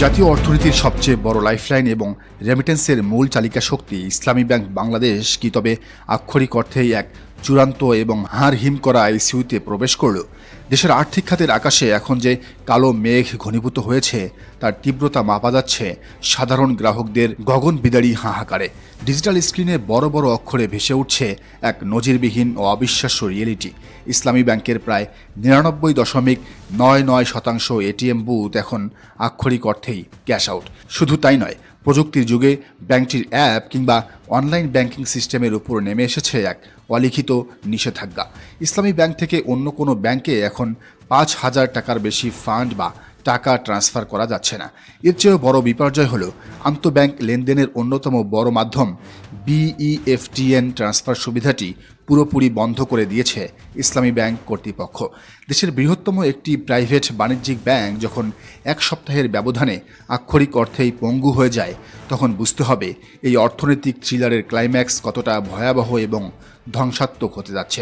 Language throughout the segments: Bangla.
জাতীয় অর্থনীতির সবচেয়ে বড় লাইফলাইন এবং রেমিটেন্সের মূল চালিকা শক্তি ইসলামী ব্যাংক বাংলাদেশ কি তবে আক্ষরিক অর্থেই এক চূড়ান্ত এবং হাড় হিম করা আইসিইউতে প্রবেশ করল? দেশের আর্থিক খাতের আকাশে এখন যে কালো মেঘ ঘনীভূত হয়েছে তার তীব্রতা মাপা যাচ্ছে সাধারণ গ্রাহকদের গগনবিদারী হাহাকারে। ডিজিটাল স্ক্রিনে বড় বড় অক্ষরে ভেসে উঠছে এক নজিরবিহীন ও অবিশ্বাস্য রিয়েলিটি। ইসলামী ব্যাংকের প্রায় 99.99% এটিএম বুথ এখন আক্ষরিক অর্থেই ক্যাশ আউট। শুধু তাই নয়, প্রযুক্তির যুগে ব্যাংকটির অ্যাপ কিংবা অনলাইন ব্যাংকিং সিস্টেমের উপর নেমে এসেছে এক অলিখিত নিষেধাজ্ঞা। ইসলামী ব্যাংক থেকে অন্য কোনো ব্যাংকে এখন 5,000 টাকার বেশি ফান্ড বা টাকা ট্রান্সফার করা যাচ্ছে না। এর চেয়েও বড় বিপর্যয় হলো আন্তঃব্যাংক লেনদেনের অন্যতম বড় মাধ্যম বিইএফটিএন ট্রান্সফার সুবিধাটি পুরোপুরি বন্ধ করে দিয়েছে ইসলামী ব্যাংক কর্তৃপক্ষ। দেশের বৃহত্তম একটি প্রাইভেট বাণিজ্যিক ব্যাংক যখন এক সপ্তাহের ব্যবধানে আক্ষরিক অর্থেই পঙ্গু হয়ে যায়, তখন বুঝতে হবে এই অর্থনৈতিক থ্রিলারের ক্লাইম্যাক্স কতটা ভয়াবহ এবং ধ্বংসাত্মক হতে যাচ্ছে।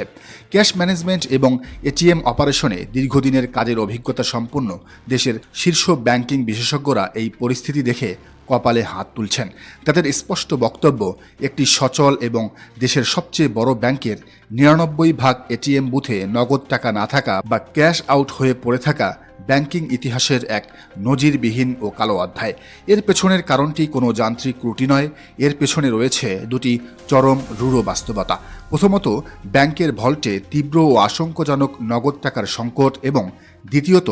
ক্যাশ ম্যানেজমেন্ট এবং এটিএম অপারেশনে দীর্ঘদিনের কাজের অভিজ্ঞতা সম্পন্ন দেশের শীর্ষ ব্যাংকিং বিশেষজ্ঞরা এই পরিস্থিতি দেখে কপালে হাত তুলছেন। তাদের স্পষ্ট বক্তব্য, একটি সচল এবং দেশের সবচেয়ে বড় ব্যাংকের 99% এটিএম বুথে নগদ টাকা না থাকা বা ক্যাশ আউট হয়ে পড়ে থাকা ব্যাংকিং ইতিহাসের এক নজিরবিহীন ও কালো অধ্যায়। এর পেছনের কারণটি কোনো যান্ত্রিক ত্রুটি নয়, এর পেছনে রয়েছে দুটি চরম রূঢ় বাস্তবতা। প্রথমত, ব্যাংকের ভল্টে তীব্র ও আশঙ্কাজনক নগদ টাকার সংকট এবং দ্বিতীয়ত,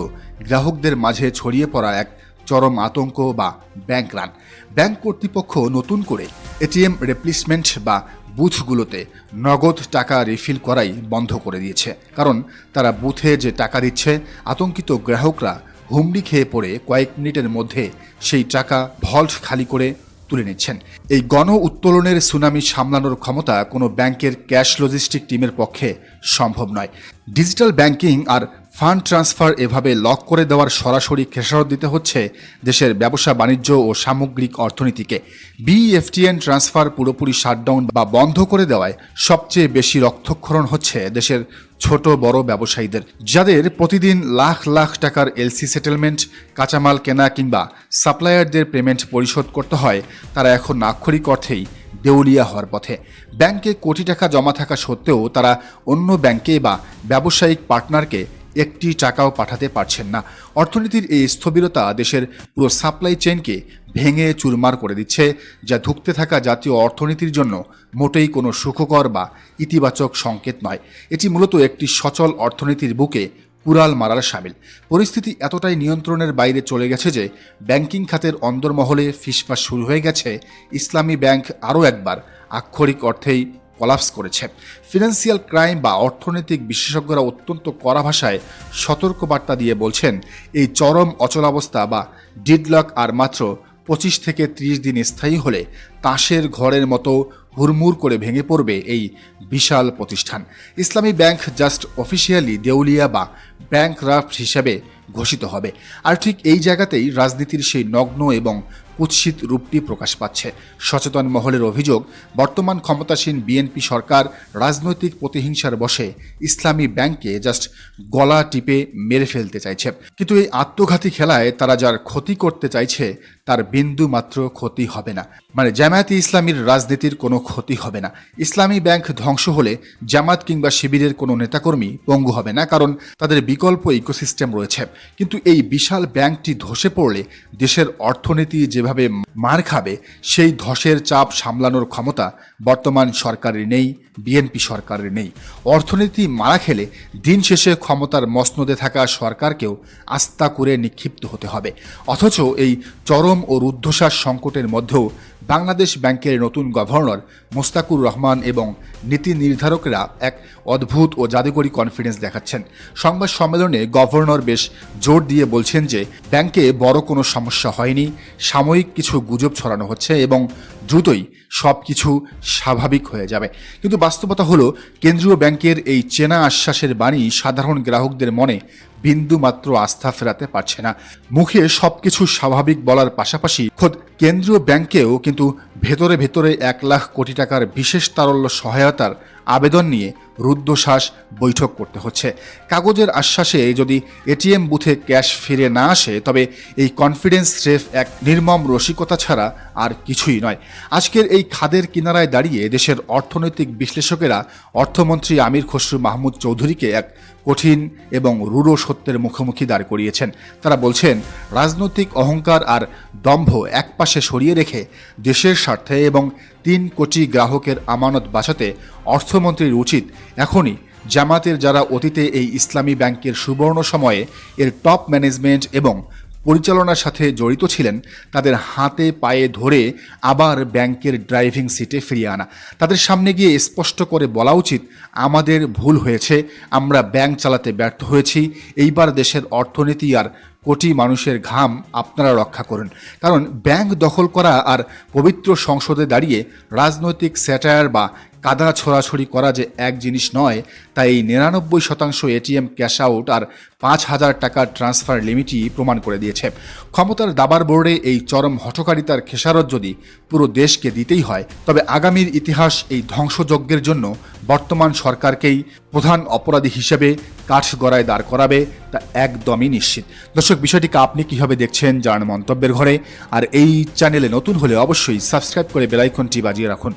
গ্রাহকদের মাঝে ছড়িয়ে পড়া এক চরম আতঙ্ক বা ব্যাংক রান। ব্যাংক কর্তৃপক্ষ নতুন করে এটিএম রিপ্লেসমেন্ট বা বুথগুলোতে নগদ টাকা রিফিল করাই বন্ধ করে দিয়েছে, কারণ তারা বুথে যে টাকা দিচ্ছে, আতঙ্কিত গ্রাহকরা হুমড়ি খেয়ে পড়ে কয়েক মিনিটের মধ্যে সেই টাকা ভল্ট খালি করে তুলে নিচ্ছেন। এই গণ উত্তোলনের সুনামি সামলানোর ক্ষমতা কোনো ব্যাংকের ক্যাশ লজিস্টিক টিমের পক্ষে সম্ভব নয়। ডিজিটাল ব্যাংকিং আর ফান্ড ট্রান্সফার এভাবে লক করে দেওয়ার সরাসরি খেসারত দিতে হচ্ছে দেশের ব্যবসা বাণিজ্য ও সামগ্রিক অর্থনীতিকে। বিইএফটিএন ট্রান্সফার পুরোপুরি শাটডাউন বা বন্ধ করে দেওয়ায় সবচেয়ে বেশি রক্তক্ষরণ হচ্ছে দেশের ছোট বড় ব্যবসায়ীদের, যাদের প্রতিদিন লাখ লাখ টাকার এলসি সেটেলমেন্ট, কাঁচামাল কেনা কিংবা সাপ্লায়ারদের পেমেন্ট পরিশোধ করতে হয়। তারা এখন আক্ষরিক অর্থেই দেউলিয়া হওয়ার পথে। ব্যাংকে কোটি টাকা জমা থাকা সত্ত্বেও তারা অন্য ব্যাংকে বা ব্যবসায়িক পার্টনারকে একটি টাকাও পাঠাতে পারছেন না। অর্থনীতির এই স্থবিরতা দেশের পুরো সাপ্লাই চেইনকে ভেঙে চুরমার করে দিচ্ছে, যা ধুঁকতে থাকা জাতীয় অর্থনীতির জন্য মোটেই কোনো সুখকর বা ইতিবাচক সংকেত নয়। এটি মূলত একটি সচল অর্থনীতির বুকে কুড়াল মারার শামিল। পরিস্থিতি এতটাই নিয়ন্ত্রণের বাইরে চলে গেছে যে ব্যাংকিং খাতের অন্দরমহলে ফিসফাস শুরু হয়ে গেছে। ইসলামী ব্যাংক আরও একবার আক্ষরিক অর্থেই কলাপস করেছে। ফিনান্সিয়াল ক্রাইম বা অর্থনৈতিক বিশেষজ্ঞরা অত্যন্ত কড়া ভাষায় সতর্কবার্তা দিয়ে বলছেন, এই চরম অচলাবস্থা বা ডিডলক আর মাত্র 25 থেকে 30 দিন স্থায়ী হলে তাসের ঘরের মতো হুড়মুড় করে ভেঙে পড়বে এই বিশাল প্রতিষ্ঠান। ইসলামী ব্যাংক জাস্ট অফিসিয়ালি দেউলিয়া বা ব্যাংকরাফট হিসেবে ঘোষিত হবে। আর ঠিক এই জায়গাতেই রাজনীতির সেই নগ্ন এবং কুৎসিত রূপটি প্রকাশ পাচ্ছে। সচেতন মহলের অভিযোগ, বর্তমান ক্ষমতাসীন বিএনপি সরকার রাজনৈতিক প্রতিহিংসার বশে ইসলামী ব্যাংককে জাস্ট গলা টিপে মেরে ফেলতে চাইছে। কিন্তু এই আত্মঘাতী খেলায় তারা যার ক্ষতি করতে চাইছে তার বিন্দু মাত্র ক্ষতি হবে না। মানে জামায়াতে ইসলামীর রাজনীতির কোনো ক্ষতি হবে না। ইসলামী ব্যাংক ধ্বংস হলে জামাত কিংবা শিবিরের কোনো নেতাকর্মী পঙ্গু হবে না, কারণ তাদের বিকল্প ইকোসিস্টেম রয়েছে। কিন্তু এই বিশাল ব্যাংকটি ধসে পড়লে দেশের অর্থনীতি যেভাবে মার খাবে, সেই ধসের চাপ সামলানোর ক্ষমতা বর্তমান সরকারের নেই, বিএনপি সরকারের নেই। অর্থনীতি মারা খেলে দিন শেষে ক্ষমতার মসনদে থাকা সরকারকেও আস্থা করে নিক্ষিপ্ত হতে হবে। অথচ এই চরম ও রুদ্ধশ্বাস সংকটের মধ্যেও বাংলাদেশ ব্যাংকের নতুন গভর্নর মোস্তাকুর রহমান এবং নীতি নির্ধারকরা এক অদ্ভুত ও জাদুকরী কনফিডেন্স দেখাচ্ছেন। সংবাদ সম্মেলনে গভর্নর বেশ জোর দিয়ে বলছেন যে ব্যাংকে বড় কোনো সমস্যা হয়নি, সাময়িক কিছু গুজব ছড়ানো হচ্ছে এবং দ্রুতই সব কিছু স্বাভাবিক হয়ে যাবে। কিন্তু বাস্তবতা হলো, কেন্দ্রীয় ব্যাংকের এই চেনা আশ্বাসের বাণী সাধারণ গ্রাহকদের মনে বিন্দু মাত্র আস্থা ফেরাতে পারছে না। মুখে সবকিছু স্বাভাবিক বলার পাশাপাশি খোদ কেন্দ্রীয় ব্যাংকেও কিন্তু ভেতরে ভেতরে 1 লাখ কোটি টাকার বিশেষ তারল্য সহায়তার আবেদন নিয়ে রুদ্ধশ্বাস বৈঠক করতে হচ্ছে। কাগজের আশ্বাসে যদি এটিএম বুথে ক্যাশ ফিরে না আসে, তবে এই কনফিডেন্স স্রেফ এক নির্মম রসিকতা ছাড়া আর কিছুই নয়। আজকের এই খাদের কিনারায় দাঁড়িয়ে দেশের অর্থনৈতিক বিশ্লেষকেরা অর্থমন্ত্রী আমির খসরু মাহমুদ চৌধুরীকে এক কঠিন এবং রূঢ় সত্যের মুখোমুখি দাঁড় করিয়েছেন। তারা বলছেন, রাজনৈতিক অহংকার আর দম্ভ একপাশে সরিয়ে রেখে দেশের স্বার্থে এবং 3 কোটি গ্রাহকের আমানত বাঁচাতে অর্থমন্ত্রীর উচিত এখনই জামাতের যারা অতীতে এই ইসলামী ব্যাংকের সুবর্ণ সময়ে এর টপ ম্যানেজমেন্ট এবং পরিচালনার সাথে জড়িত ছিলেন, তাদের হাতে পায়ে ধরে আবার ব্যাংকের ড্রাইভিং সিটে ফিরিয়ে আনা। তাদের সামনে গিয়ে স্পষ্ট করে বলা উচিত, আমাদের ভুল হয়েছে, আমরা ব্যাংক চালাতে ব্যর্থ হয়েছি, এইবার দেশের অর্থনীতি আর কোটি মানুষের ঘাম আপনারা রক্ষা করুন। কারণ ব্যাংক দখল করা আর পবিত্র সংসদে দাঁড়িয়ে রাজনৈতিক স্যাটায়ার বা কাদা ছড়াছড়ি করা যে এক জিনিস নয়, তাই এই 99% এটিএম ক্যাশ আউট আর 5,000 টাকার ট্রান্সফার লিমিটই প্রমাণ করে দিয়েছে। ক্ষমতার দাবার বোর্ডে এই চরম হঠকারিতার খেসারত যদি পুরো দেশকে দিতেই হয়, তবে আগামীর ইতিহাস এই ধ্বংসযজ্ঞের জন্য বর্তমান সরকারকেই প্রধান অপরাধী হিসেবে কাঠগড়ায় দাঁড় করাবে, তা একদমই নিশ্চিত। দর্শক, বিষয়টিকে আপনি কীভাবে দেখছেন জানান মন্তব্যের ঘরে। আর এই চ্যানেলে নতুন হলে অবশ্যই সাবস্ক্রাইব করে বেল আইকনটি বাজিয়ে রাখুন।